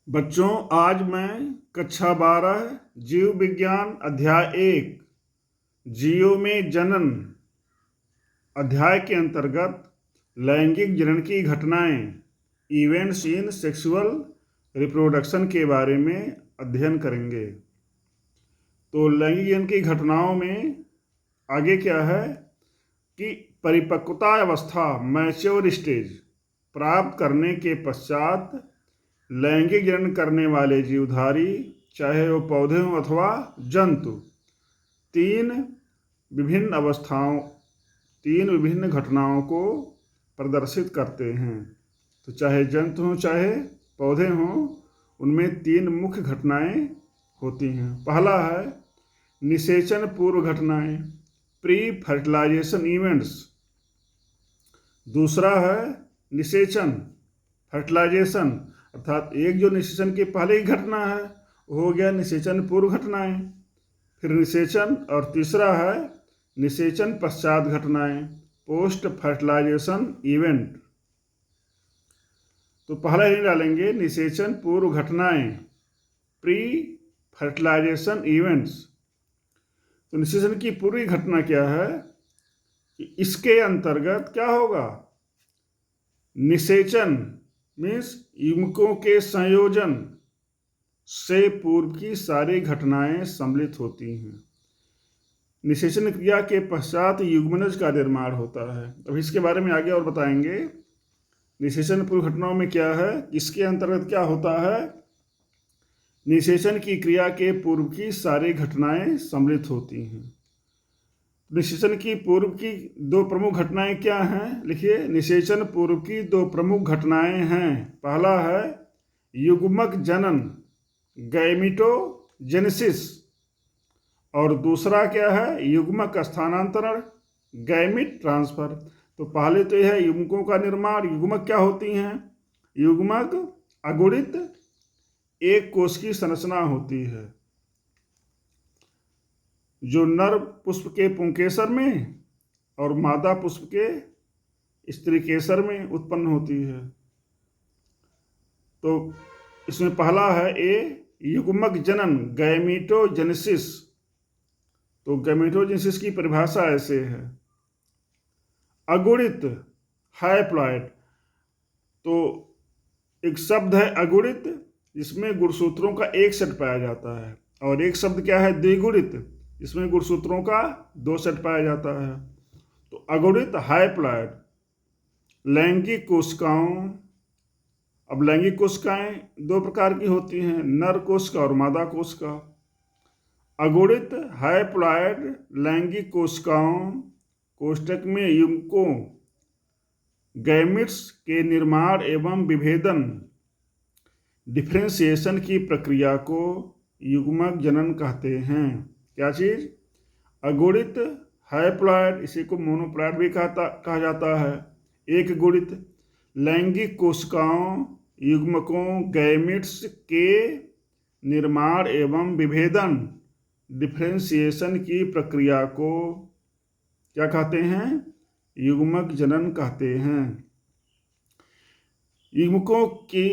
बच्चों, आज मैं कक्षा 12 जीव विज्ञान अध्याय 1 जीवों में जनन अध्याय के अंतर्गत लैंगिक जनन की घटनाएं इवेंट्स इन सेक्सुअल रिप्रोडक्शन के बारे में अध्ययन करेंगे। तो लैंगिक जनन की घटनाओं में आगे क्या है कि परिपक्वता अवस्था मैच्योर स्टेज प्राप्त करने के पश्चात लैंगिक जनन करने वाले जीवधारी, चाहे वो पौधे हों अथवा जंतु, तीन विभिन्न घटनाओं को प्रदर्शित करते हैं। तो चाहे जंतु हों चाहे पौधे हों, उनमें तीन मुख्य घटनाएं होती हैं। पहला है निषेचन पूर्व घटनाएं, प्री फर्टिलाइजेशन इवेंट्स। दूसरा है निषेचन फर्टिलाइजेशन, अर्थात एक जो निषेचन की पहले की घटना है वो हो गया निषेचन पूर्व घटनाएं, फिर निषेचन, और तीसरा है निषेचन पश्चात घटनाएं, पोस्ट फर्टिलाइजेशन इवेंट। तो पहला ही डालेंगे निषेचन पूर्व घटनाएं, प्री फर्टिलाइजेशन इवेंट्स। तो निषेचन की पूर्व घटना क्या है कि इसके अंतर्गत क्या होगा, निषेचन मीन्स युग्मकों के संयोजन से पूर्व की सारी घटनाएं सम्मिलित होती हैं। निषेचन क्रिया के पश्चात युग्मनज का निर्माण होता है। अब इसके बारे में आगे और बताएंगे। निषेचन पूर्व घटनाओं में क्या है, इसके अंतर्गत क्या होता है, निषेचन की क्रिया के पूर्व की सारी घटनाएं सम्मिलित होती हैं। निषेचन की पूर्व की दो प्रमुख घटनाएं क्या हैं, लिखिए। निषेचन पूर्व की दो प्रमुख घटनाएं हैं। पहला है युग्मक जनन, गैमिटोजेनेसिस, और दूसरा क्या है युग्मक स्थानांतरण, गैमिट ट्रांसफर। तो पहले तो यह है युग्मकों का निर्माण। युग्मक क्या होती हैं, युग्मक अगुणित एक कोश की संरचना होती है जो नर पुष्प के पुंकेसर में और मादा पुष्प के स्त्रीकेसर में उत्पन्न होती है। तो इसमें पहला है युग्मक जनन, गैमिटोजेनेसिस। तो गैमिटोजेनेसिस की परिभाषा ऐसे है, अगुणित हैप्लॉइड। तो एक शब्द है अगुणित जिसमें गुणसूत्रों का एक सेट पाया जाता है, और एक शब्द क्या है द्विगुणित जिसमें गुणसूत्रों का दो सेट पाया जाता है। तो अगुणित हैप्लॉइड लैंगिक कोशिकाओं। अब लैंगिक कोशिकाएं दो प्रकार की होती हैं, नर कोशिका और मादा कोशिका। अगुणित हैप्लॉइड लैंगिक कोशिकाओं कोष्ठक में युग्मकों गैमिट्स के निर्माण एवं विभेदन डिफरेंशिएशन की प्रक्रिया को युग्मक जनन कहते हैं। क्या चीज, अगुणित हैप्लॉइड, इसी को मोनोप्लॉइड भी कहा जाता है, एक गुणित लैंगिक कोशिकाओं युग्मकों गैमिट्स के निर्माण एवं विभेदन डिफरेंशिएशन की प्रक्रिया को क्या कहते हैं, युग्मक जनन कहते हैं। युग्मकों की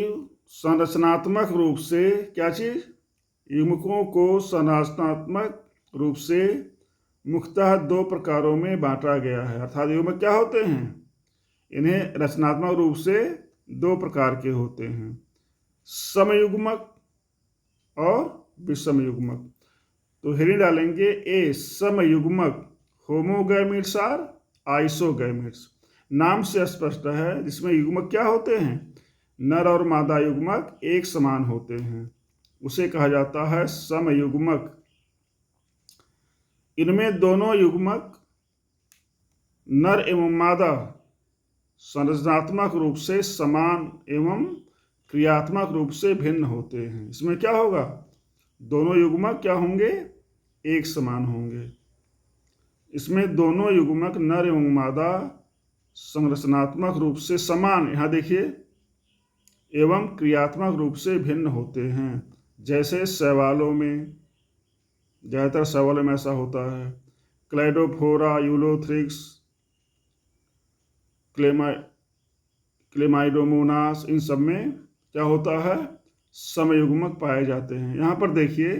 संरचनात्मक रूप से क्या चीज, युग्मकों को संरचनात्मक रूप से मुख्यतः दो प्रकारों में बांटा गया है। अर्थात युग्मक क्या होते हैं, इन्हें रचनात्मक रूप से दो प्रकार के होते हैं, समयुग्मक और विषम युग्मक। तो हेडिंग डालेंगे ए समयुग्मक, होमोगैमिट्स और आइसोगैमिट्स। नाम से स्पष्ट है, जिसमें युग्मक क्या होते हैं, नर और मादा युग्मक एक समान होते हैं, उसे कहा जाता है समयुग्मक। इनमें दोनों युग्मक नर एवं मादा संरचनात्मक रूप से समान एवं क्रियात्मक रूप से भिन्न होते हैं। इसमें क्या होगा, दोनों युग्मक क्या होंगे, एक समान होंगे। इसमें दोनों युग्मक नर एवं मादा संरचनात्मक रूप से समान, यहाँ देखिए, एवं क्रियात्मक रूप से भिन्न होते हैं। जैसे शैवालों में, ज़्यादातर शैवालों में ऐसा होता है, क्लाइडोफोरा, यूलोथ्रिक्स, क्लेमाइडोमोनास, इन सब में क्या होता है, समयुग्मक पाए जाते हैं। यहाँ पर देखिए,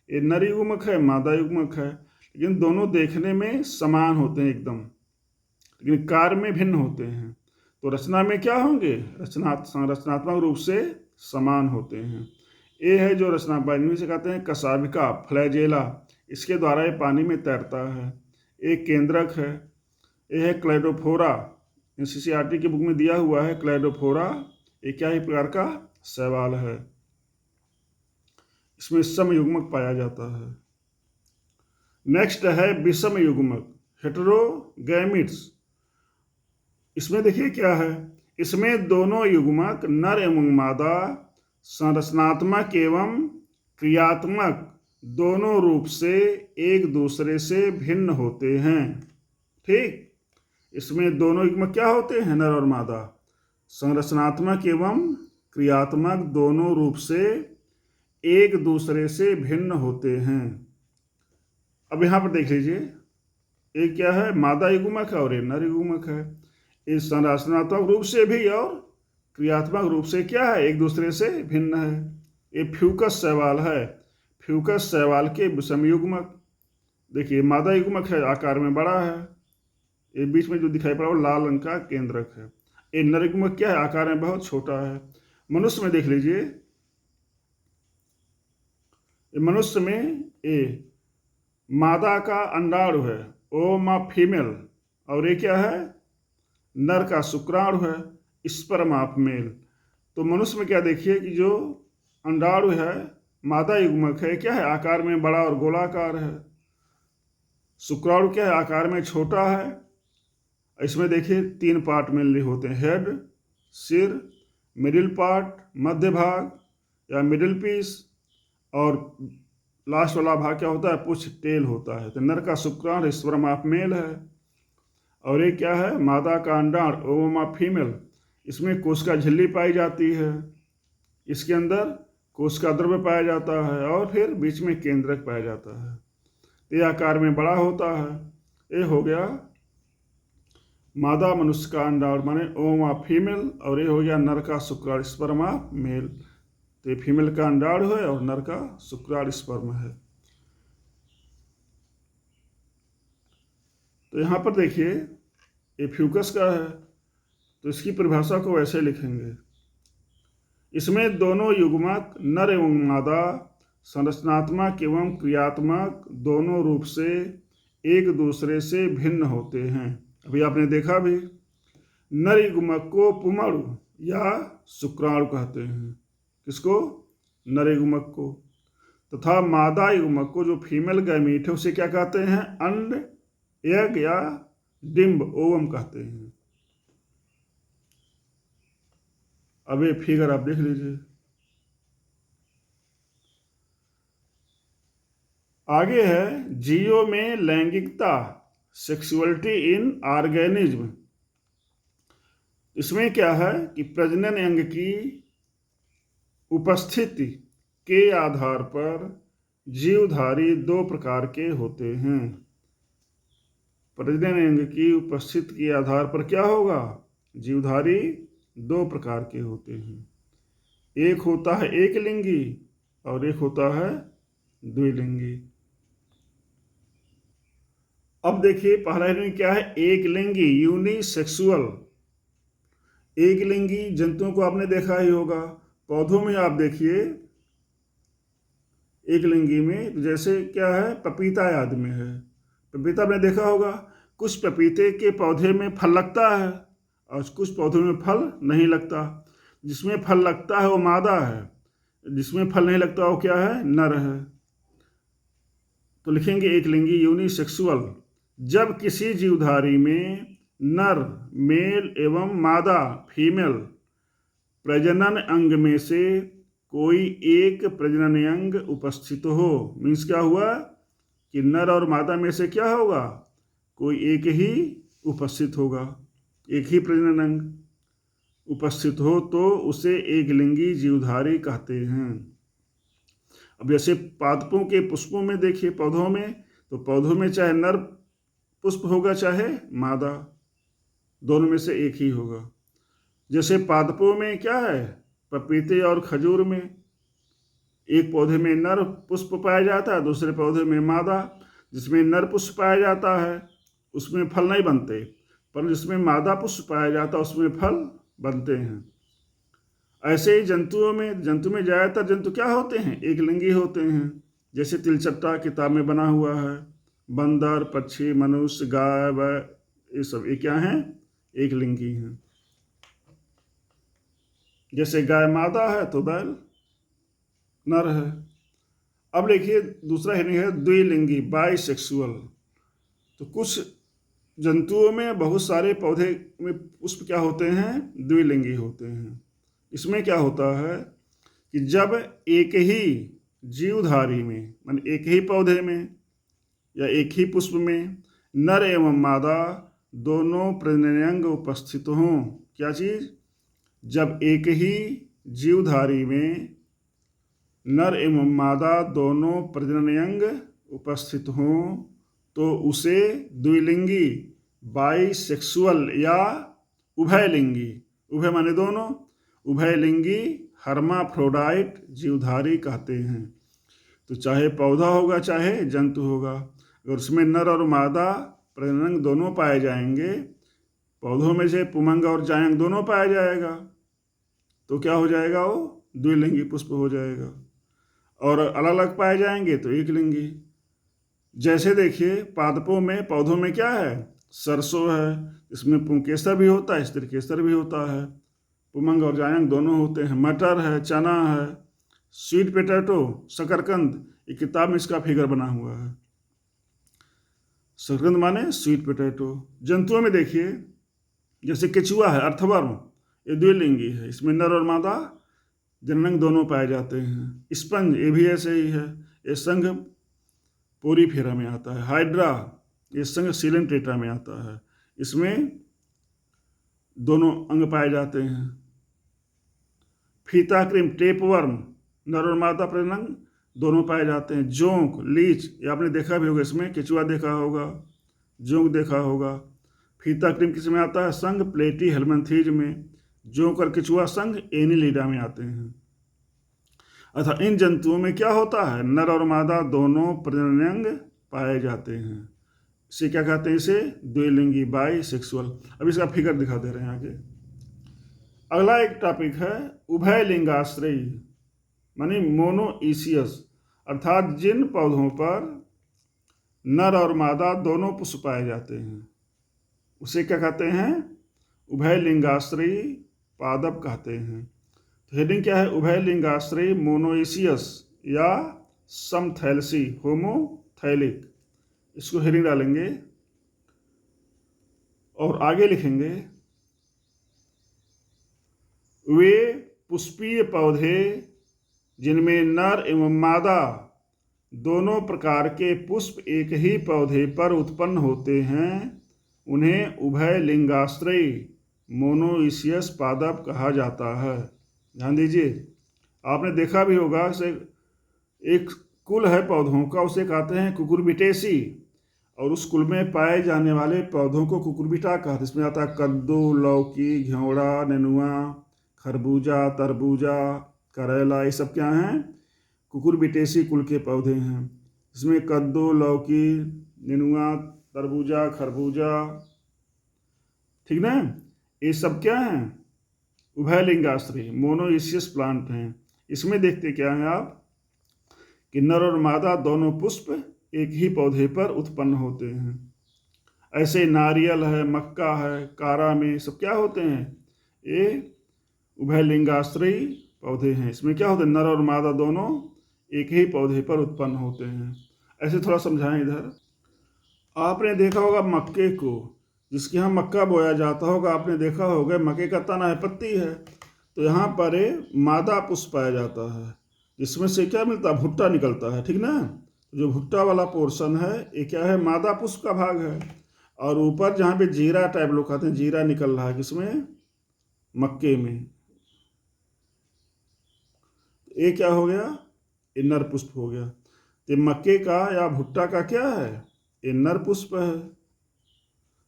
ये नर युग्मक है, मादा युग्मक है, लेकिन दोनों देखने में समान होते हैं एकदम, लेकिन कार्य में भिन्न होते हैं। तो रचना में क्या होंगे? रचनात्मक रूप से समान होते हैं। ये है जो रचना इन्हीं से कहते हैं कशाभिका, फ्लैजेला, इसके द्वारा ये पानी में तैरता है। एक केंद्रक है। ये है क्लैडोफोरा, एनसीईआरटी की बुक में दिया हुआ है क्लैडोफोरा। ये क्या ही प्रकार का शैवाल है। इसमें समयुग्मक पाया जाता है। नेक्स्ट है विषम युग्मक, हेटेरोगैमिट्स। इसमें देखिए क्या है, इसमें दोनों युग्मक नर एवं मादा संरचनात्मक एवं क्रियात्मक दोनों रूप से एक दूसरे से भिन्न होते हैं। ठीक, इसमें दोनों युग्मक क्या होते हैं? नर और मादा, संरचनात्मक एवं क्रियात्मक दोनों रूप से एक दूसरे से भिन्न होते हैं। अब यहाँ पर देख लीजिए, एक क्या है? मादा युग्मक है और एक नर युग्मक है। इस संरचनात्मक रूप से भी और क्रियात्मक रूप से क्या है? एक दूसरे से भिन्न है। ये फ्यूकस शैवाल है। फ्यूकस शैवाल के विषम युग्मक देखिए, मादा युग्मक है, आकार में बड़ा है। ये बीच में जो दिखाई पड़ा वो लाल रंग का केंद्रक है। ये नर युग्मक क्या है? आकार में बहुत छोटा है। मनुष्य में देख लीजिए, मनुष्य में ये मादा का अंडाणु है, ओमा फीमेल, और ये क्या है? नर का शुक्राणु है, स्पर्म ऑफ मेल। तो मनुष्य में क्या देखिए कि जो अंडाणु है मादा युग्मक है, क्या है? आकार में बड़ा और गोलाकार है। शुक्राणु क्या है? आकार में छोटा है। इसमें देखिए 3 पार्ट मेनली होते हैं, हेड, सिर, मिडिल पार्ट, मध्य भाग या मिडिल पीस, और लास्ट वाला भाग क्या होता है? पुच्छ, टेल होता है। तो नर का शुक्राणु स्पर्म ऑफ मेल है, और ये क्या है? मादा का अंडाणु ओवम ऑफ फीमेल। इसमें कोशिका झिल्ली पाई जाती है, इसके अंदर कोशिका द्रव्य पाया जाता है, और फिर बीच में केंद्रक पाया जाता है। ये आकार में बड़ा होता है। ये हो गया मादा मनुष्य का अंडाणु माने ओवम ऑफ फीमेल, और ये हो गया नर का शुक्राणु स्पर्म ऑफ मेल। तो ये फीमेल का अंडाणु है और नर का शुक्राणु स्पर्म है। तो यहाँ पर देखिए, ये फ्यूकस का है, तो इसकी परिभाषा को वैसे लिखेंगे। इसमें दोनों युग्मक नर एवं मादा संरचनात्मक एवं क्रियात्मक दोनों रूप से एक दूसरे से भिन्न होते हैं। अभी आपने देखा भी, नर युग्मक को पुमड़ु या शुक्राणु कहते हैं। किसको? नर युग्मक को। तथा मादा युग्मक को, जो फीमेल गैमीट है, उसे क्या कहते हैं? अंड, एग या डिम्ब, ओवम कहते हैं। अब ये फिगर आप देख लीजिए। आगे है जीवों में लैंगिकता, सेक्सुअलिटी इन ऑर्गेनिज्म। इसमें क्या है कि प्रजनन अंग की उपस्थिति के आधार पर जीवधारी 2 प्रकार के होते हैं। प्रजनन अंग की उपस्थिति के आधार पर क्या होगा? जीवधारी 2 प्रकार के होते हैं। एक होता है एक लिंगी और एक होता है द्विलिंगी। अब देखिए, पहला हिरण्य क्या है? एक लिंगी, यूनिसेक्सुअल। एक लिंगी जंतुओं को आपने देखा ही होगा। पौधों में आप देखिए, एक लिंगी में जैसे क्या है? पपीता आदि में है। पपीता आपने देखा होगा, कुछ पपीते के पौधे में फल लगता है और कुछ पौधों में फल नहीं लगता। जिसमें फल लगता है वो मादा है, जिसमें फल नहीं लगता वो क्या है? नर है। तो लिखेंगे एक लिंगी, यूनिसेक्सुअल। जब किसी जीवधारी में नर, मेल एवं मादा, फीमेल, प्रजनन अंग में से कोई एक प्रजनन अंग उपस्थित हो, मीन्स क्या हुआ कि नर और मादा में से क्या होगा? कोई एक ही उपस्थित होगा, एक ही प्रजनन अंग उपस्थित हो, तो उसे एक लिंगी जीवधारी कहते हैं। अब जैसे पादपों के पुष्पों में देखिए, पौधों में, तो पौधों में चाहे नर पुष्प होगा चाहे मादा, दोनों में से एक ही होगा। जैसे पादपों में क्या है? पपीते और खजूर में एक पौधे में नर पुष्प पाया जाता है, दूसरे पौधे में मादा। जिसमें नर पुष्प पाया जाता है उसमें फल नहीं बनते, पर जिसमें मादा पुष्प पाया जाता है उसमें फल बनते हैं। ऐसे ही जंतु में ज़्यादातर जंतु क्या होते हैं? एक लिंगी होते हैं। जैसे तिलचट्टा किताब में बना हुआ है, बंदर, पक्षी, मनुष्य, गाय, ये सब ये क्या हैं? एक लिंगी हैं। जैसे गाय मादा है तो बैल नर है। अब देखिए दूसरा हेडिंग है द्विलिंगी, बाइसेक्सुअल। तो कुछ जंतुओं में बहुत सारे पौधे में पुष्प क्या होते हैं? द्विलिंगी होते हैं। इसमें क्या होता है कि जब एक ही जीवधारी में, मान एक ही पौधे में या एक ही पुष्प में नर एवं मादा दोनों प्रजननांग उपस्थित हों। क्या चीज? जब एक ही जीवधारी में नर एवं मादा दोनों प्रजननांग उपस्थित हों तो उसे द्विलिंगी, बाइसेक्सुअल या उभयलिंगी, उभय माने दोनों, उभयलिंगी हर्माफ्रोडाइट जीवधारी कहते हैं। तो चाहे पौधा होगा चाहे जंतु होगा, अगर उसमें नर और मादा प्रजनन दोनों पाए जाएंगे, पौधों में से पुमंग और जायंग दोनों पाया जाएगा, तो क्या हो जाएगा? वो द्विलिंगी पुष्प हो जाएगा। और अलग अलग पाए जाएंगे तो एक लिंगी। जैसे देखिए पादपों में, पौधों में क्या है? सरसों है, इसमें पुंकेसर भी होता है, स्त्रीकेसर भी होता है, पुमंग और जायंग दोनों होते हैं। मटर है, चना है, स्वीट पोटैटो, शकरकंद, ये किताब में इसका फिगर बना हुआ है। शकरकंद माने स्वीट पोटैटो। जंतुओं में देखिए जैसे केचुआ है, अर्थवर्म, ये द्विलिंगी है, इसमें नर और मादा जननांग दोनों पाए जाते हैं। स्पंज, ये भी ऐसे ही है, ये संघ पोरीफेरा में आता है। हाइड्रा, ये संघ सिलेंट्रेटा में आता है, इसमें दोनों अंग पाए जाते हैं। फीताक्रिम, टेपवर्म, नर और मादा प्रजनन दोनों पाए जाते हैं। जोंक, लीच, ये आपने देखा भी होगा, इसमें केचुआ देखा होगा, जोंक देखा होगा। फीताक्रिम किस में आता है? संघ प्लेटी हेलमेंथीज में। जोंक और केचुआ संघ एनिलिडा में आते हैं। अतः इन जंतुओं में क्या होता है? नर और मादा दोनों प्रजननांग पाए जाते हैं। इसे क्या कहते हैं? इसे द्विलिंगी, बाइसेक्सुअल। अब इसका फिगर दिखा दे रहे हैं आगे। अगला एक टॉपिक है उभयलिंगाश्रयी, मानी मोनोइसियस, अर्थात जिन पौधों पर नर और मादा दोनों पुष्प पाए जाते हैं उसे क्या कहते हैं? उभयलिंगाश्रयी पादप कहते हैं। तो हेडिंग क्या है? उभयलिंगाश्रयी मोनोइसियस या समथैलेसी, होमोथैलिक। इसको हेडिंग डालेंगे और आगे लिखेंगे वे पुष्पीय पौधे जिनमें नर एवं मादा दोनों प्रकार के पुष्प एक ही पौधे पर उत्पन्न होते हैं उन्हें उभयलिंगाश्रयी मोनोइसियस पादप कहा जाता है। ध्यान दीजिए, आपने देखा भी होगा एक कुल है पौधों का, उसे कहते हैं कुकुरबिटेसी, और उस कुल में पाए जाने वाले पौधों को कुकुरबिटा कहते हैं। इसमें आता है कद्दू, लौकी, घेवड़ा, नेनुआ, खरबूजा, तरबूजा, करेला, ये सब क्या हैं? कुकुरबिटेसी कुल के पौधे हैं। इसमें कद्दू, लौकी, नेनुआ, तरबूजा, खरबूजा, ठीक ना, ये सब क्या हैं? उभयलिंगाश्रयी मोनोइसियस प्लांट हैं। इसमें देखते क्या हैं आप कि नर और मादा दोनों पुष्प एक ही पौधे पर उत्पन्न होते हैं। ऐसे नारियल है, मक्का है, कारा में सब क्या होते हैं? ये उभयलिंगाश्रयी पौधे हैं। इसमें क्या होता है? नर और मादा दोनों एक ही पौधे पर उत्पन्न होते हैं। ऐसे थोड़ा समझाएं इधर। आपने देखा होगा मक्के को, जिसके यहाँ मक्का बोया जाता होगा, आपने देखा होगा मक्के का तना है, पत्ती है, तो यहाँ पर मादा पुष्प पाया जाता है, जिसमें से क्या मिलता है? भुट्टा निकलता है, ठीक ना। जो भुट्टा वाला पोर्शन है ये क्या है? मादा पुष्प का भाग है। और ऊपर जहाँ पे जीरा टाइप लोग कहते हैं, जीरा निकल रहा है किसमें? मक्के में। ये क्या हो गया? ये नर पुष्प हो गया। तो मक्के का या भुट्टा का क्या है? ये नर पुष्प है।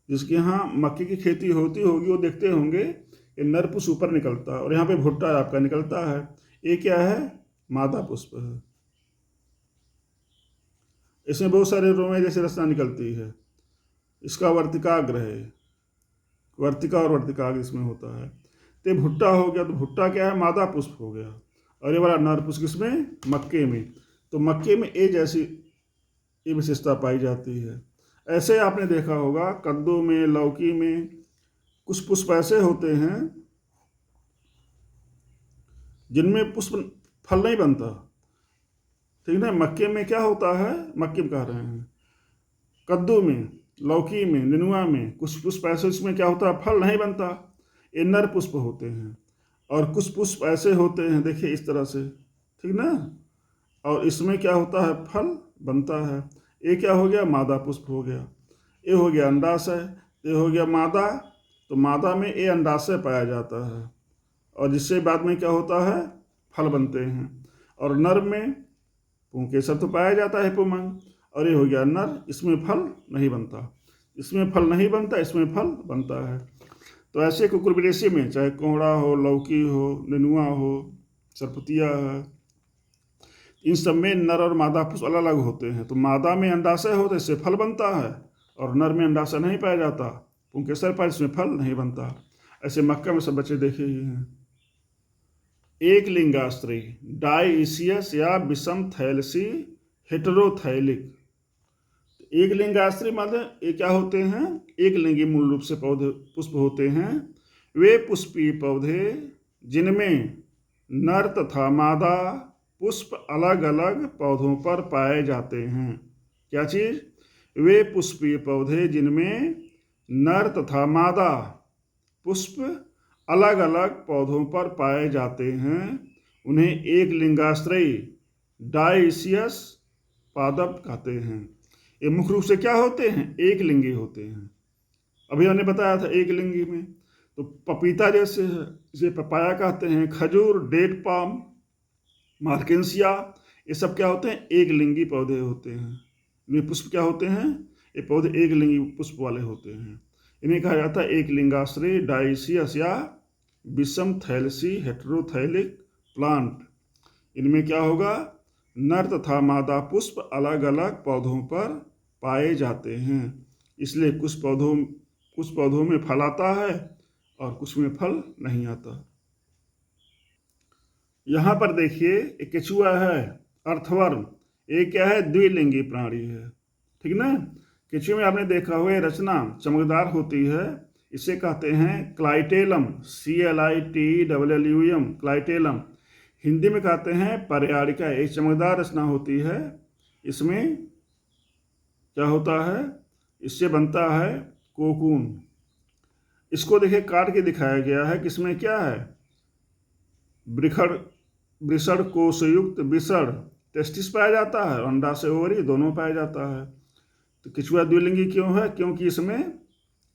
जिसके यहाँ मक्के की खेती होती होगी वो देखते होंगे, ये नर पुष्प ऊपर निकलता है और यहाँ पे भुट्टा आपका निकलता है। ये क्या है? मादा पुष्प है। इसमें बहुत सारे रोमे जैसे रचना निकलती है। इसका वर्तिकाग्र है, वर्तिका और वर्तिकाग्र इसमें होता है। तो भुट्टा हो गया, तो भुट्टा क्या है, मादा पुष्प हो गया। और ये वाला नर पुष्प किसमें, मक्के में। तो मक्के में ए जैसी ये विशेषता पाई जाती है। ऐसे आपने देखा होगा कद्दू में, लौकी में कुछ पुष्प ऐसे होते हैं जिनमें पुष्प फल नहीं बनता, ठीक ना। मक्के में क्या होता है, मक्के में कह रहे हैं, कद्दू में, लौकी में, नेनुआ में कुछ पुष्प ऐसे इसमें क्या होता है, फल नहीं बनता। ये नर पुष्प होते हैं। और कुछ पुष्प ऐसे होते हैं, देखिए इस तरह से, ठीक ना, और इसमें क्या होता है, फल बनता है। ये क्या हो गया, मादा पुष्प हो गया। ये हो गया अंडाशय, ये हो गया मादा। तो मादा में ये अंडाशय पाया जाता है, और जिससे बाद में क्या होता है, फल बनते हैं। और नर में पुंकेसर तो पाया जाता है, पुमंग। और ये हो गया नर, इसमें फल नहीं बनता, इसमें फल नहीं बनता, इसमें फल बनता है। तो ऐसे कुकुरबिटेसी में चाहे कोहड़ा हो, लौकी हो, नेनुआ हो, सरपतिया है, इन सब में नर और मादा पुष्प अलग अलग होते हैं। तो मादा में अंडाशय होता है, इससे फल बनता है। और नर में अंडाशय नहीं पाया जाता, पुंकेसर पाया, इसमें फल नहीं बनता। ऐसे मक्का में सब बच्चे देखे ही हैं। एक लिंगास्त्री, डाइसियस या विषम थैलसी हेटेरोथैलिक। एक लिंगास्त्री मतलब ये क्या होते हैं, एक लिंगी मूल रूप से पौधे पुष्प होते हैं। वे पुष्पीय पौधे जिनमें नर तथा मादा पुष्प अलग अलग पौधों पर पाए जाते हैं। क्या चीज, वे पुष्पीय पौधे जिनमें नर तथा मादा पुष्प अलग अलग पौधों पर पाए जाते हैं, उन्हें एक लिंगाश्रयी डाइसियस पादप कहते हैं। ये मुख्य रूप से क्या होते हैं, एक लिंगी होते हैं। अभी हमने बताया था एक लिंगी में तो पपीता जैसे है, इसे पपाया कहते हैं। खजूर, डेट पाम, मार्केंसिया, ये सब क्या होते हैं, एक लिंगी पौधे होते हैं। इनमें पुष्प क्या होते हैं, ये पौधे एक लिंगी पुष्प वाले होते हैं। इन्हें कहा जाता है एक लिंगाश्रयी डाइसियस या विषम थैलसी हेटेरोथैलिक प्लांट। इनमें क्या होगा, नर तथा मादा पुष्प अलग अलग पौधों पर पाए जाते हैं। इसलिए कुछ पौधों में फल आता है और कुछ में फल नहीं आता। यहाँ पर देखिए एक केचुआ है, अर्थवर्म। ये क्या है, द्विलिंगी प्राणी है, ठीक ना। केचुए में आपने देखा हुआ रचना चमकदार होती है, इसे कहते हैं क्लाइटेलम, CLITELLUM, क्लाइटेलम। हिंदी में कहते हैं पर्यारिका। एक चमकदार रचना होती है। इसमें क्या होता है, इससे बनता है कोकून। इसको देखिए काट के दिखाया गया है कि इसमें क्या है, वृषण कोशयुक्त विषण टेस्टिस पाया जाता है, अंडा से ओवरी दोनों पाया जाता है। तो केचुआ द्विलिंगी क्यों है, क्योंकि इसमें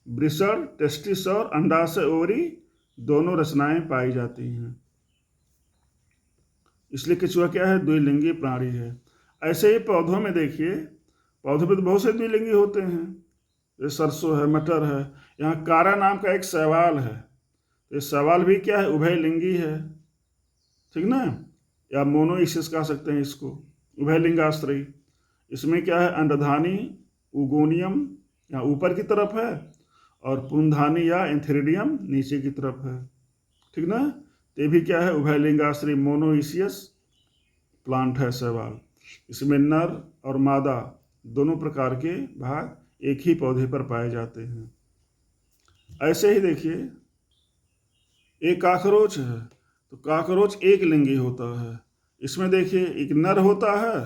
वृषण, टेस्टिस और अंडा से ओवरी दोनों रचनाएं पाई जाती हैं, इसलिए केचुआ क्या है, द्विलिंगी प्राणी है। ऐसे ही पौधों में देखिए, पौधों में तो बहुत से द्विलिंगी होते हैं, ये सरसों है, मटर है। यहाँ कारा नाम का एक शैवाल है, ये शैवाल भी क्या है, उभयलिंगी है, ठीक ना, या मोनोइसिस कह सकते हैं इसको, उभयलिंगाश्रयी। इसमें क्या है, अंडधानी उगोनियम यहाँ ऊपर की तरफ है और पुंधानी या एंथेरिडियम नीचे की तरफ है, ठीक ना। ये भी क्या है, उभयलिंगाश्रयी मोनोइसियस प्लांट है शैवाल। इसमें नर और मादा दोनों प्रकार के भाग एक ही पौधे पर पाए जाते हैं। ऐसे ही देखिए एक काकरोच है, तो काकरोच एक लिंगी होता है। इसमें देखिए एक नर होता है,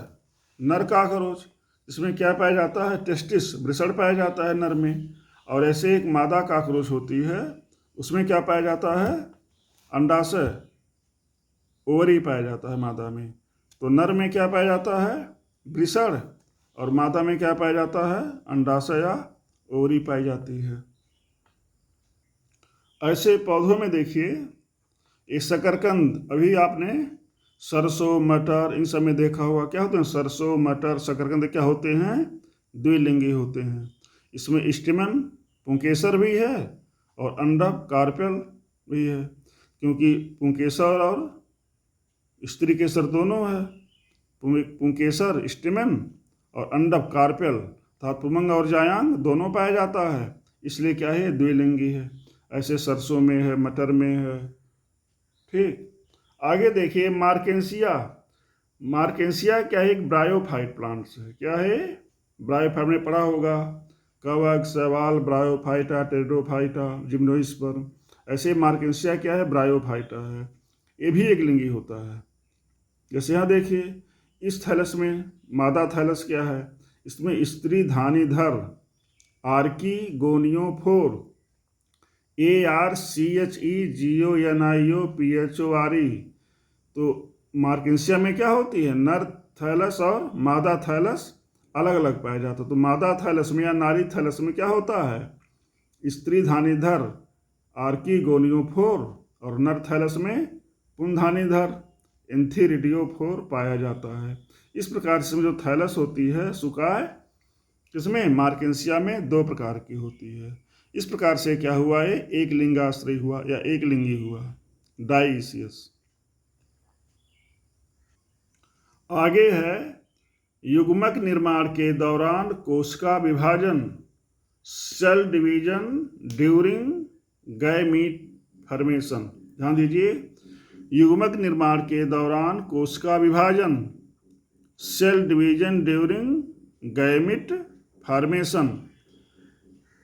नर काकरोच, इसमें क्या पाया जाता है, टेस्टिस, वृषण पाया जाता है नर में। और ऐसे एक मादा काकरोच होती है, उसमें क्या पाया जाता है, अंडाशय, ओवरी पाया जाता है मादा में। तो नर में क्या पाया जाता है, वृषण, और मादा में क्या पाया जाता है, अंडाशय या ओवरी पाई जाती है। ऐसे पौधों में देखिए ये शकरकंद, अभी आपने सरसों, मटर, इन सब में देखा होगा, क्या होते हैं, सरसों, मटर, शकरकंद क्या होते हैं, द्विलिंगी होते हैं। इसमें स्टिमन पुंकेसर भी है और अंडक कार्पेल भी है, क्योंकि पुंकेसर और स्त्री केसर दोनों है, पुंकेसर स्टेमन और अंडक कार्पेल, अर्थात पुमंग और जायांग दोनों पाया जाता है, इसलिए क्या है, द्विलिंगी है। ऐसे सरसों में है, मटर में है। ठीक, आगे देखिए मार्केंसिया। मार्केंसिया क्या है, एक ब्रायोफाइट प्लांट्स है। क्या है, ब्रायोफाइट में पढ़ा होगा, कवक, शैवाल, ब्रायोफाइटा, टेरिडोफाइटा, जिम्नोस्पर्म। ऐसे मार्केंसिया क्या है, ब्रायोफाइटा है। ये भी एक लिंगी होता है। जैसे यहाँ देखिए, इस थैलस में मादा थैलस क्या है, इसमें स्त्री धानीधर आर्की गोनियोफोर ARCHEGONIOPHORE। तो मार्केंसिया में क्या होती है, नर थैलस और मादा थैलस अलग अलग पाया जाता है। तो मादा थैलस में या नारी थैलस में क्या होता है, स्त्री धानीधर आर्की गोनियोफोर, और नर थैलस में पुंधानीधर एंथीरिडियोफोर पाया जाता है। इस प्रकार से जो थैलस होती है सुकाय, किसमें, मार्केंसिया में 2 प्रकार की होती है। इस प्रकार से क्या हुआ है, एक लिंगाश्रय हुआ या एक लिंगी हुआ, डाइसियस। आगे है युग्मक निर्माण के दौरान कोशिका विभाजन, cell division during gamete formation. ध्यान दीजिए, युग्मक निर्माण के दौरान कोशिका विभाजन, cell division during gamete formation.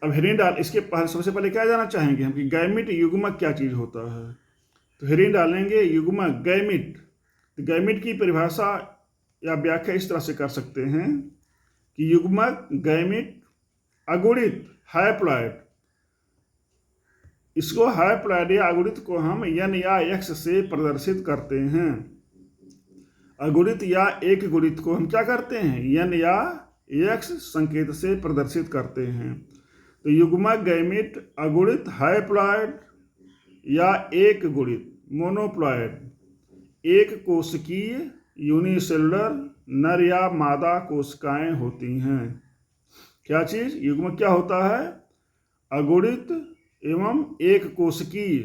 अब हेरिंग डाल, इसके सबसे पहले क्या जाना चाहेंगे हम कि गैमीट युग्मक क्या चीज़ होता है। तो हेरिंग डालेंगे युग्मक गैमीट। तो गैमीट की परिभाषा या व्याख्या इस तरह से कर सकते हैं कि युग्मक गैमीट अगुणित हैप्लॉइड, इसको हैप्लॉइड या अगुणित को हम N या X से प्रदर्शित करते हैं। अगुणित या एक गुणित को हम क्या करते हैं, N या X संकेत से प्रदर्शित करते हैं। तो युग्मक गैमीट अगुणित हैप्लॉइड या एक गुणित मोनोप्लॉइड, एक कोशिकीय यूनिसेलुलर नर या मादा कोशिकाएं होती हैं। क्या चीज, युग्मक क्या होता है, अगुणित एवं एक कोशिकीय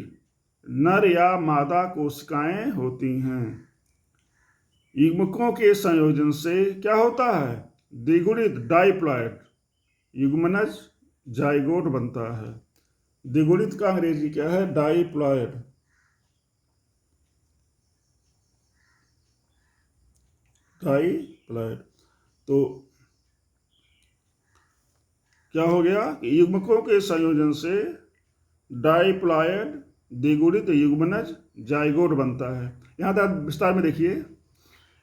नर या मादा कोशिकाएं होती हैं। युग्मकों के संयोजन से क्या होता है, द्विगुणित डाइप्लॉइड युग्मनज जाइगोट बनता है। द्विगुणित का अंग्रेजी क्या है, डाइप्लॉइड। डाइप्लॉइड। तो क्या हो गया, युग्मकों के संयोजन से डाइप्लॉइड द्विगुणित युग्मनज जाइगोट बनता है। यहाँ तक विस्तार में देखिए,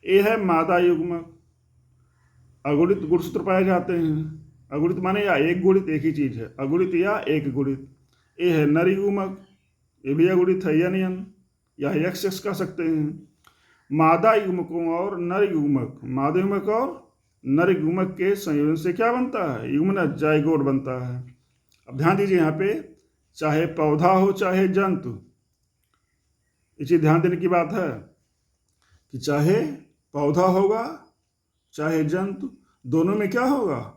ये है मादा युग्मक, अगुणित गुणसूत्र पाए जाते हैं। अगुणित माने या एक गुणित, एक ही चीज है, अगुणित या एक गुणित। ये है नर युग्मक, ये भी अगुणित है, N या XX कह सकते हैं। मादा युग्मकों और नर युग्मक, मादा युग्मक और नर युग्मक के संयोजन से क्या बनता है, युग्मनज जाइगोट बनता है। अब ध्यान दीजिए, यहाँ पे चाहे पौधा हो चाहे जंतु, इसे ध्यान देने की बात है कि चाहे पौधा होगा चाहे जंतु, दोनों में क्या होगा,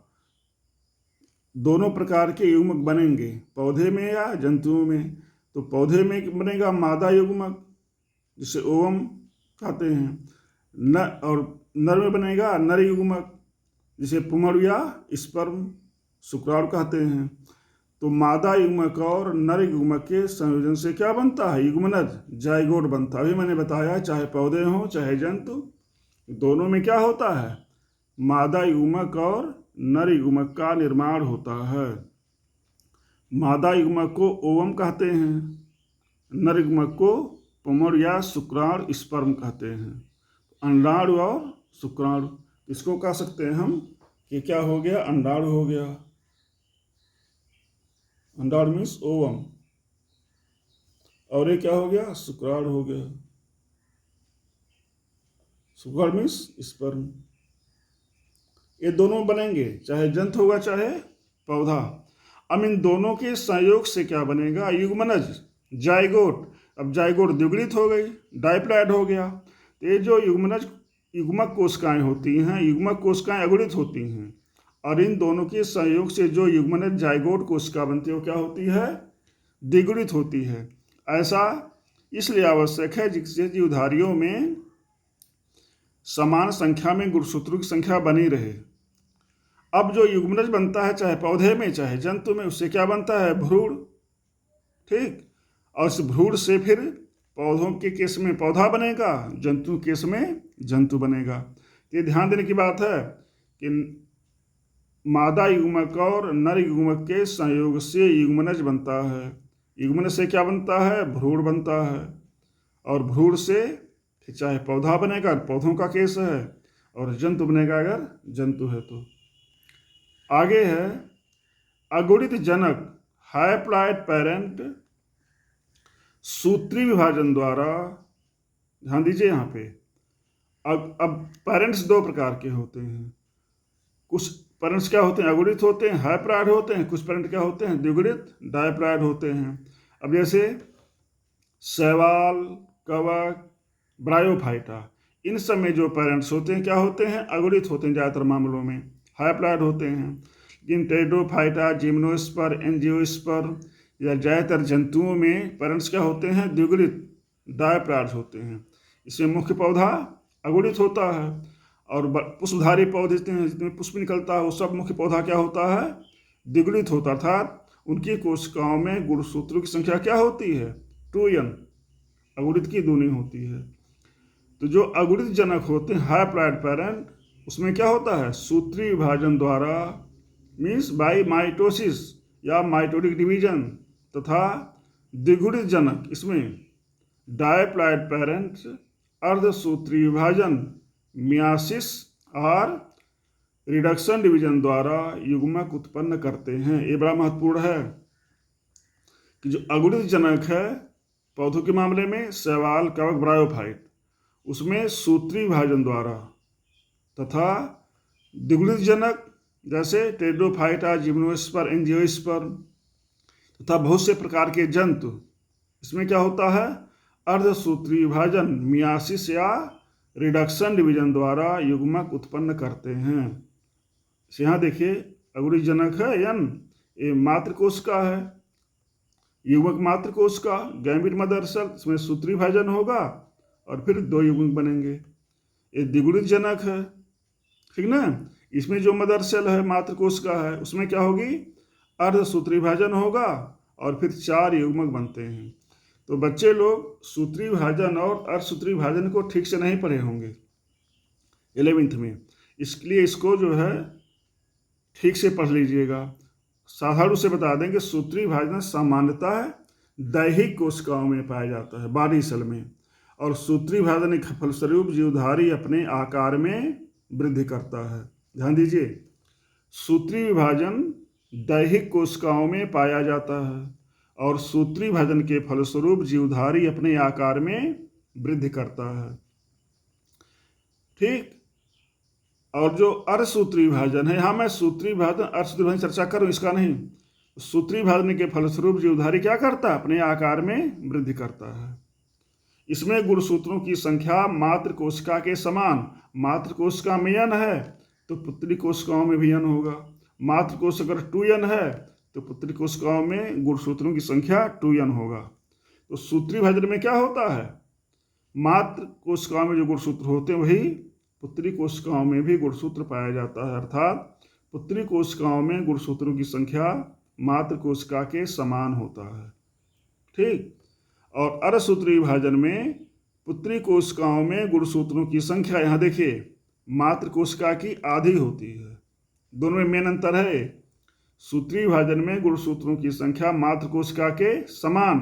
दोनों प्रकार के युग्मक बनेंगे, पौधे में या जंतुओं में। तो पौधे में बनेगा मादा युग्मक जिसे ओवम कहते हैं, न और नर में बनेगा नर युग्मक जिसे पुमड़ या स्पर्म शुक्राणु कहते हैं। तो मादा युग्मक और नर युग्मक के संयोजन से क्या बनता है, युग्मनज जाइगोट बनता है। अभी मैंने बताया चाहे पौधे हों चाहे जंतु, दोनों में क्या होता है, मादा युग्मक और नर युग्मक का निर्माण होता है। मादा युग्मक को ओवम कहते हैं, नर युग्मक को पुमड़ या शुक्राणु स्पर्म कहते हैं। अंडाणु और शुक्राणु, इसको कह सकते हैं हम कि क्या हो गया, अंडाणु हो गया। अंडाणु मीन्स ओवम, और ये क्या हो गया, शुक्राणु हो गया। शुक्राणु मीन्स स्पर्म। ये दोनों बनेंगे, चाहे जंतु होगा चाहे पौधा। अब इन दोनों के संयोग से क्या बनेगा, युग्मनज जाइगोट। अब जाइगोट द्विगुणित हो गई, डाइप्लॉइड हो गया। तो ये जो युग्मनज युग्मक कोशिकाएं होती हैं, युग्मक कोशिकाएं अगुणित होती हैं, और इन दोनों के संयोग से जो युग्मनज जाइगोट कोशिका बनती है वो क्या होती है, द्विगुणित होती है। ऐसा इसलिए आवश्यक है जिससे जीवधारियों में समान संख्या में गुणसूत्रों की संख्या बनी रहे। अब जो युग्मनज बनता है चाहे पौधे में चाहे जंतु में, उससे क्या बनता है? भ्रूण। ठीक, और इस भ्रूण से फिर पौधों के केस में पौधा बनेगा, जंतु के केस में जंतु बनेगा। तो ये ध्यान देने की बात है कि मादा युग्मक और नर युग्मक के संयोग से युग्मनज बनता है। युग्मनज से क्या बनता है? भ्रूण बनता है, और भ्रूण से चाहे पौधा बनेगा, पौधों का केस है, और जंतु बनेगा अगर जंतु है तो। आगे है अगुणित जनक हैप्लॉइड पेरेंट सूत्री विभाजन द्वारा। ध्यान दीजिए यहाँ पे, अब पेरेंट्स दो प्रकार के होते हैं। कुछ पेरेंट्स क्या होते हैं? अगुणित होते हैं, हैप्लॉइड होते हैं। कुछ पेरेंट क्या होते हैं? द्विगुणित, डायप्लॉइड होते हैं। अब जैसे शैवाल, कवक, ब्रायोफाइटा, इन सब में जो पेरेंट्स होते हैं क्या होते हैं? अगुणित होते हैं ज़्यादातर मामलों में, हैप्लॉइड होते हैं। लेकिन टेरिडोफाइटा, जिम्नोस्पर, एंजियोस्पर या ज़्यादातर जंतुओं में पेरेंट्स क्या होते हैं? द्विगुणित, डायप्लॉइड होते हैं। इसमें मुख्य पौधा अगुणित होता है, और पुष्पधारी पौधे जितने पुष्प निकलता है वो सब मुख्य पौधा क्या होता है? द्विगुणित होता है। अर्थात उनकी कोशिकाओं में गुणसूत्रों की संख्या क्या होती है? 2n, अगुणित की दूनी होती है। तो जो अगुणित जनक होते हैं हैप्लॉइड पेरेंट, उसमें क्या होता है? सूत्री विभाजन द्वारा, मीन्स बाय माइटोसिस या माइटोटिक डिवीजन, तथा द्विगुणित जनक इसमें डायप्लॉइड पेरेंट्स अर्धसूत्री विभाजन, मियासिस और रिडक्शन डिवीजन द्वारा युग्मक उत्पन्न करते हैं। ये बड़ा महत्वपूर्ण है कि जो अगुणित जनक है पौधों के मामले में शैवाल, कवक, ब्रायोफाइट, उसमें सूत्री विभाजन द्वारा, तथा द्विगुणित जनक जैसे टेरिडोफाइटा, जिम्नोस्पर, एंजियोस्पर तथा बहुत से प्रकार के जंतु, इसमें क्या होता है? अर्धसूत्री विभाजन, मियासिस या रिडक्शन डिवीजन द्वारा युग्मक उत्पन्न करते हैं। यहाँ देखिए अगुणित जनक है यन, ये मातृ कोश का है, युग्मक मातृ कोश का, गैमीट मदर सेल, इसमें सूत्री विभाजन होगा और फिर दो युग्मक बनेंगे। ये द्विगुणित जनक है, ठीक ना। इसमें जो मदर सेल है मातृ कोश का है, उसमें क्या होगी? अर्धसूत्री विभाजन होगा और फिर 4 युग्मक बनते हैं। तो बच्चे लोग सूत्री विभाजन और अर्धसूत्री विभाजन को ठीक से नहीं पढ़े होंगे 11वीं में, इसलिए इसको जो है ठीक से पढ़ लीजिएगा। साधारण से बता दें कि सूत्री विभाजन सामान्यतः दैहिक कोशिकाओं में पाया जाता है, बॉडी सेल में, और सूत्री विभाजन के फलस्वरूप जीवधारी अपने आकार में वृद्धि करता है। ध्यान दीजिए, सूत्री विभाजन दैहिक कोशिकाओं में पाया जाता है और सूत्री विभाजन के फलस्वरूप जीवधारी अपने आकार में वृद्धि करता है। ठीक, और जो अर्धसूत्री विभाजन है, यहाँ मैं सूत्री विभाजन अर्धसूत्री विभाजन चर्चा करूँ इसका नहीं, सूत्री विभाजन के फलस्वरूप जीवधारी क्या करता है? अपने आकार में वृद्धि करता है। इसमें गुणसूत्रों की संख्या मातृ कोशिका के समान, मातृ कोशिका में n है तो पुत्री कोशिकाओं में भी n होगा। मातृ कोश अगर 2n है तो पुत्री कोशिकाओं में गुणसूत्रों की संख्या 2n होगा। तो सूत्री विभाजन में क्या होता है? मातृ कोशिकाओं में जो गुणसूत्र होते हैं वही पुत्री कोशिकाओं में भी गुणसूत्र पाया जाता है। अर्थात पुत्री कोशिकाओं में गुणसूत्रों की संख्या मातृ कोशिका के समान होता है। ठीक, और अर्धसूत्री विभाजन में पुत्री कोशिकाओं में गुणसूत्रों की संख्या, यहाँ देखिए, मातृ कोशिका की आधी होती है। दोनों में मेन अंतर है। सूत्री विभाजन में गुणसूत्रों की संख्या मातृ कोशिका के समान,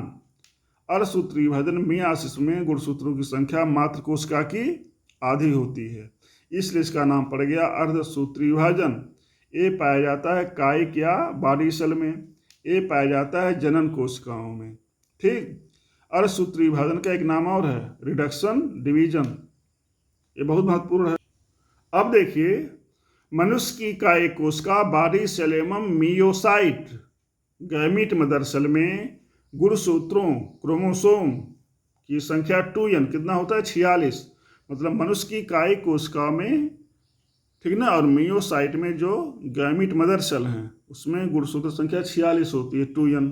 अर्धसूत्री विभाजन मियासिस में गुणसूत्रों की संख्या मातृ कोशिका की आधी होती है, इसलिए इसका नाम पड़ गया अर्धसूत्री विभाजन। ये पाया जाता है कायिक या बॉडी सेल में, ये पाया जाता है जनन कोशिकाओं में। ठीक, अर्धसूत्री विभाजन का एक नाम और है रिडक्शन डिवीजन, ये बहुत महत्वपूर्ण है। अब देखिए, मनुष्य की कायिक कोशिका बॉडी सेल एवं मियोसाइट, गैमीट मदर सेल में गुणसूत्रों क्रोमोसोम की संख्या 2n कितना होता है? 46। मतलब मनुष्य की कायिक कोशिका में, ठीक ना, और मियोसाइट में जो गैमीट मदर सेल हैं उसमें गुणसूत्र संख्या 46 होती है, 2n।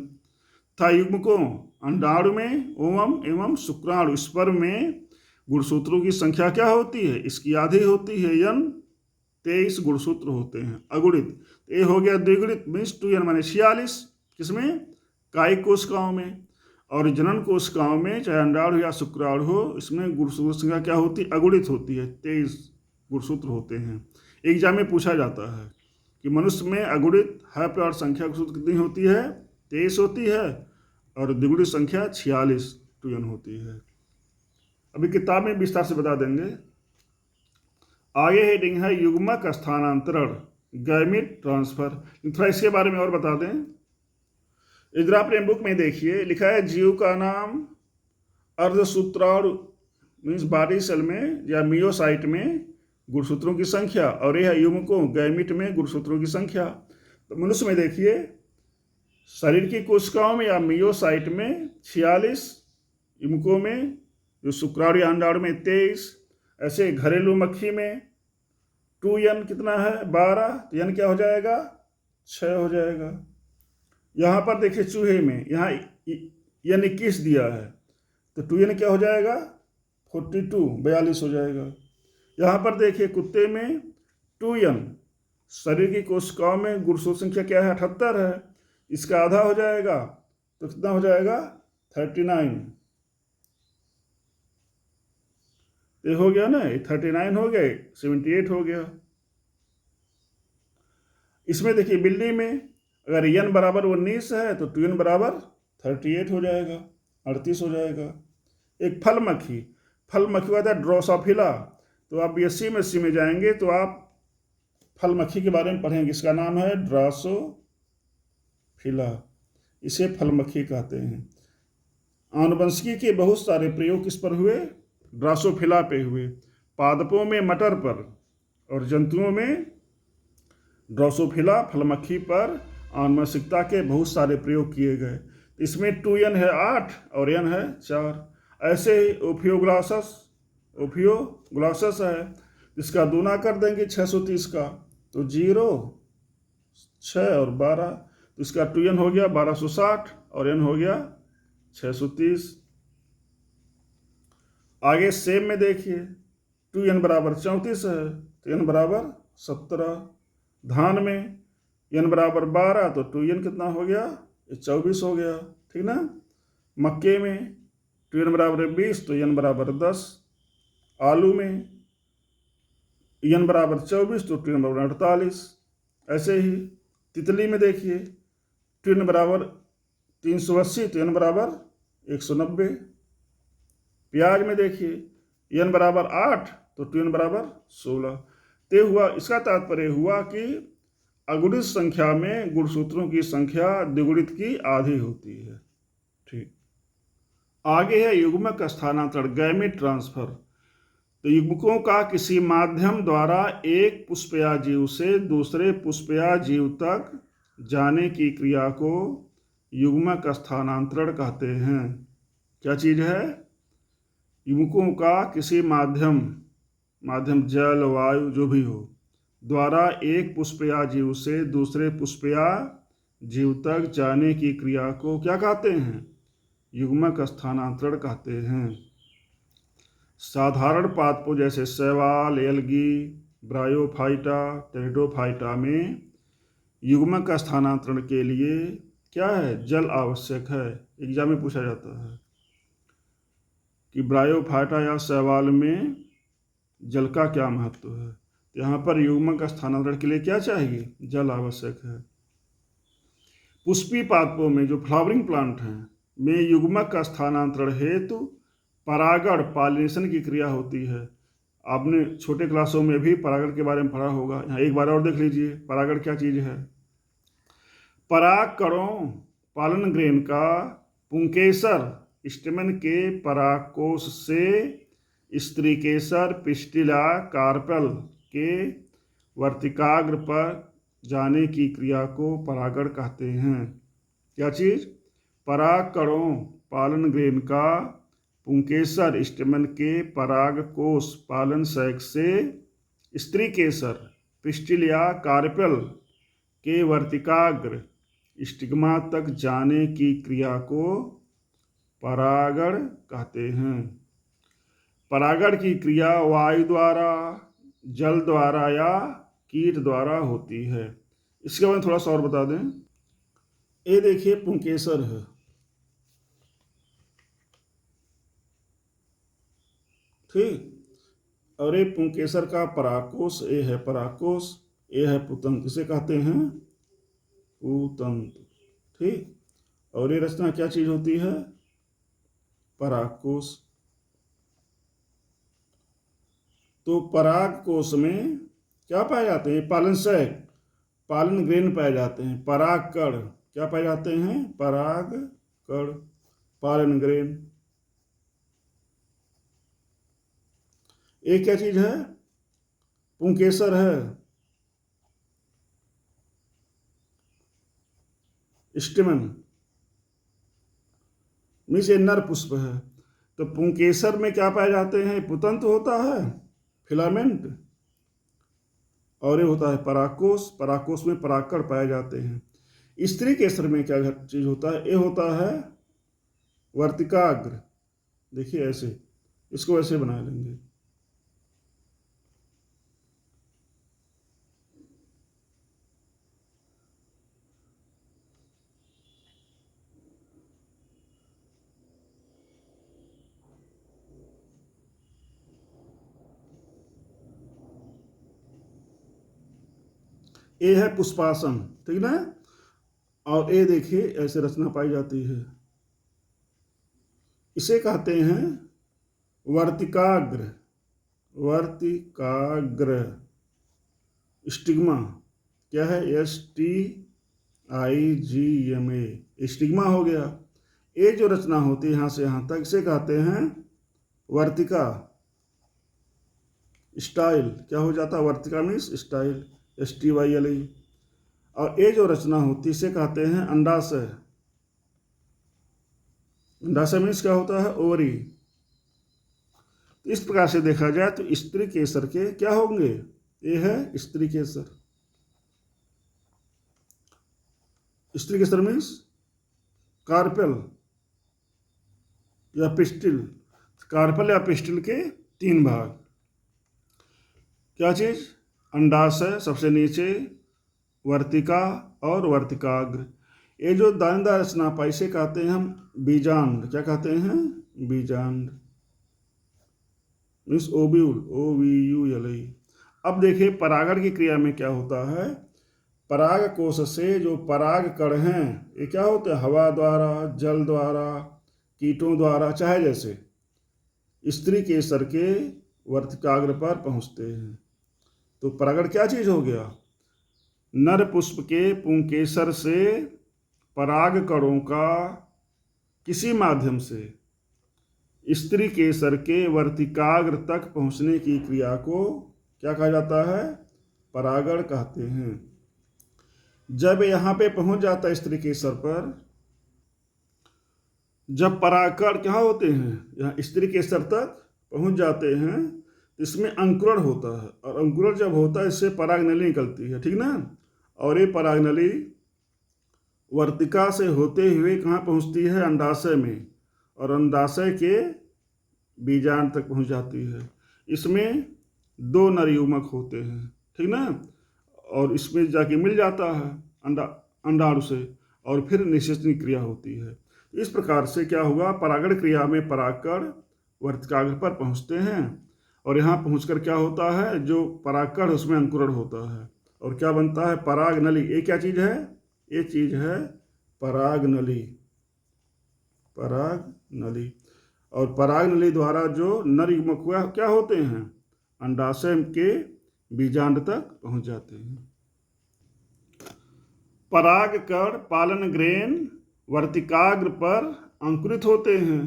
था युग्मकों अंडाणु में ओवम एवं शुक्राणु स्पर्म में गुणसूत्रों की संख्या क्या होती है? इसकी आधी होती है n, 23 गुणसूत्र होते हैं। अगुणित, ये हो गया द्विगुणित, मीन्स 2n माने 46। किसमें? कायिक कोशिकाओं में। और जनन कोशिकाओं में, चाहे अंडाणु या शुक्राणु हो, इसमें गुणसूत्र संख्या क्या होती है? अगुणित होती है, 23 गुणसूत्र होते हैं। एग्जाम में पूछा जाता है कि मनुष्य में अगुणित हैप्लॉइड संख्या गुणसूत्र कितनी होती है? 23 होती है, और द्विगुणित संख्या 46 2n होती है। अभी किताब में विस्तार से बता देंगे। आगे हेडिंग है युग्मक स्थानांतरण, गैमीट ट्रांसफर। थोड़ा इसके बारे में और बता दें। इधर आपने बुक में देखिए लिखा है जीव का नाम अर्धसूत्राणु मीन्स बॉडी सेल में या मियोसाइट में गुणसूत्रों की संख्या, और यह है युग्मकों गैमीट में गुणसूत्रों की संख्या। तो मनुष्य में देखिए शरीर की कोशिकाओं में या मियोसाइट में 46, युग्मकों में जो शुक्राणु या अंडाणु में 23, ऐसे घरेलू मक्खी में 2n कितना है? 12, तो n क्या हो जाएगा? 6 हो जाएगा। यहाँ पर देखिए चूहे में, यहाँ n 21 दिया है, तो 2n क्या हो जाएगा? 42 हो जाएगा। यहाँ पर देखिए कुत्ते में 2n, शरीर की कोशिकाओं में गुणसूत्र संख्या क्या है? 78 है, इसका आधा हो जाएगा, तो कितना हो जाएगा? 39। ये हो गया ना, 39 हो गए, 78 हो गया। इसमें देखिए बिल्ली में अगर n बराबर 19 है तो 2n बराबर 38 हो जाएगा, 38 हो जाएगा। एक फल मक्खी का था ड्रोसोफिला, तो आप BSc में सी में जाएंगे तो आप फल मक्खी के बारे में पढ़ेंगे। इसका नाम है ड्रोसोफिला, इसे फल मक्खी कहते हैं। आनुवंशिकी के बहुत सारे प्रयोग किस पर हुए? ड्रोसोफिला पे हुए। पादपों में मटर पर, और जंतुओं में ड्रोसोफिला फलमक्खी पर आनुवंशिकता के बहुत सारे प्रयोग किए गए। इसमें 2n है 8 और n है 4। ऐसे ही ओफियोग्लॉसस है, इसका दूना कर देंगे 630 का, तो 0, 6 और 12, तो इसका 2n हो गया 1260 और n हो गया 630। आगे सेब में देखिए 2n बराबर 34 है, तो n बराबर 17। धान में n बराबर 12, तो 2n कितना हो गया? 24 हो गया, ठीक ना। मक्के में 2n बराबर 20, तो n बराबर 10। आलू में n बराबर 24, तो 2n बराबर 48। ऐसे ही तितली में देखिए 2n बराबर 380, तो n बराबर 190। प्याज में देखिए n बराबर 8, तो 2n बराबर 16। ते हुआ, इसका तात्पर्य हुआ कि अगुणित संख्या में गुणसूत्रों की संख्या द्विगुणित की आधी होती है। ठीक, आगे है युग्मक स्थानांतरण, गैमीट ट्रांसफर। तो युग्मकों का किसी माध्यम द्वारा एक पुष्पया जीव से दूसरे पुष्पया जीव तक जाने की क्रिया को युग्मक स्थानांतरण कहते हैं। क्या चीज है? युग्मकों का किसी माध्यम जल, वायु, जो भी हो, द्वारा एक पुष्पया जीव से दूसरे पुष्पया जीव तक जाने की क्रिया को क्या कहते हैं? युग्मक स्थानांतरण कहते हैं। साधारण पादपों जैसे शैवाल, एल्गी, ब्रायोफाइटा, टेरिडोफाइटा में युग्मक स्थानांतरण के लिए क्या है? जल आवश्यक है। एग्जाम में पूछा जाता है कि ब्रायोफाइटा या शैवाल में जल का क्या महत्व है। यहाँ पर युग्मक स्थानांतरण के लिए क्या चाहिए? जल आवश्यक है। पुष्पी पादपों में जो फ्लावरिंग प्लांट हैं में युग्मक स्थानांतरण हेतु परागण, पॉलिनेशन की क्रिया होती है। आपने छोटे क्लासों में भी परागण के बारे में पढ़ा होगा। यहाँ एक बार और देख लीजिए, परागण क्या चीज है। परागकणों पालन ग्रेन का पुंकेसर स्टेमन के परागकोश से स्त्रीकेसर पिस्टिला कार्पेल के वर्तिकाग्र पर जाने की क्रिया को परागण कहते हैं। क्या चीज? परागकणों पालन ग्रेन का पुंकेसर स्टेमन के परागकोश पालन सैक से स्त्रीकेसर पिस्टिलिया कार्पेल के वर्तिकाग्र स्टिग्मा तक जाने की क्रिया को परागण कहते हैं। परागण की क्रिया वायु द्वारा, जल द्वारा या कीट द्वारा होती है। इसके बारे में थोड़ा सा और बता दें। ये देखिए पुंकेसर है, ठीक, और ये पुंकेसर का पराकोष, ये है पराकोष, ये है पुतंत, इसे कहते हैं पुतंत, ठीक। और ये रचना क्या चीज होती है? परागकोश। तो परागकोश में क्या पाए जाते हैं? पालन सैक, पालन ग्रेन पाए जाते हैं। परागकण क्या पाए जाते हैं? परागकण, पालन ग्रेन। एक क्या चीज है? पुंकेसर है, स्टेमन, मीन्स ये नर पुष्प है। तो पुंकेसर में क्या पाए जाते हैं? पुतंत होता है, फिलामेंट, और ये होता है परागकोश। परागकोश में परागकण पाए जाते हैं। स्त्री केसर में क्या चीज होता है? ये होता है वर्तिकाग्र। देखिए ऐसे, इसको ऐसे बना लेंगे। ये है पुष्पासन, ठीक ना। और ये देखिए ऐसे रचना पाई जाती है, इसे कहते हैं वर्तिकाग्र। वर्तिकाग्र स्टिग्मा क्या है? STIGMA, स्टिग्मा हो गया। ये जो रचना होती है यहां से यहां तक, इसे कहते हैं वर्तिका स्टाइल। क्या हो जाता है? वर्तिका मीन्स स्टाइल, STYLE। और ये जो रचना होती है इसे कहते हैं अंडाशय। अंडाशय मीन्स क्या होता है? ओवरी। इस प्रकार से देखा जाए तो स्त्री केसर के क्या होंगे? ये है स्त्री केसर। स्त्री केसर मीन्स कार्पेल या पिस्टिल, कार्पेल या पिस्टिल के 3 भाग। क्या चीज? अंडाशय सबसे नीचे, वर्तिका और वर्तिकाग्र। ये जो दानेदार रचना पाई इसे कहते हैं हम बीजांड। क्या कहते हैं? बीजांड मीन्स ओव्यूल, OVULE। अब देखिए परागण की क्रिया में क्या होता है। पराग कोश से जो पराग कण हैं ये क्या होते हैं? हवा द्वारा, जल द्वारा, कीटों द्वारा, चाहे जैसे, स्त्री केसर के वर्तिकाग्र पर पहुंचते हैं। तो परागण क्या चीज हो गया? नर पुष्प के पुंकेसर से पराग कणों का किसी माध्यम से स्त्री केसर के वर्तिकाग्र तक पहुंचने की क्रिया को क्या कहा जाता है? परागण कहते हैं। जब यहाँ पे पहुंच जाता है स्त्री केसर पर, जब परागकण क्या होते हैं? यहाँ स्त्री केसर तक पहुंच जाते हैं, तो इसमें अंकुरण होता है, और अंकुरण जब होता है इससे परागनली निकलती है, ठीक ना। और ये परागनली वर्तिका से होते हुए कहाँ पहुंचती है? अंडाशय में, और अंडाशय के बीजांड तक पहुंच जाती है। इसमें 2 नर युग्मक होते हैं, ठीक ना, और इसमें जाके मिल जाता है अंडाणु से, और फिर निषेचन क्रिया होती है। इस प्रकार से क्या हुआ? परागण क्रिया में परागकण वर्तिकाग्र पर पहुंचते हैं, और यहाँ पहुंचकर क्या होता है? जो परागकण उसमें अंकुरण होता है, और क्या बनता है? परागनली। ये क्या चीज है? ये चीज है परागनली। परागनली। और परागनली द्वारा जो नर युग्मक हुआ क्या होते हैं? अंडाशय के बीजांड तक पहुंच जाते हैं। परागकण पालन ग्रेन वर्तिकाग्र पर अंकुरित होते हैं,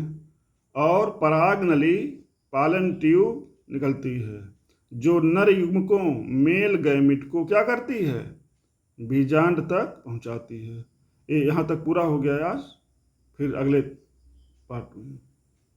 और परागनली पालन ट्यूब निकलती है, जो नर युग्मकों मेल गैमिट को क्या करती है? बीजांड तक पहुंचाती है। ये यहाँ तक पूरा हो गया आज, फिर अगले पार्ट में।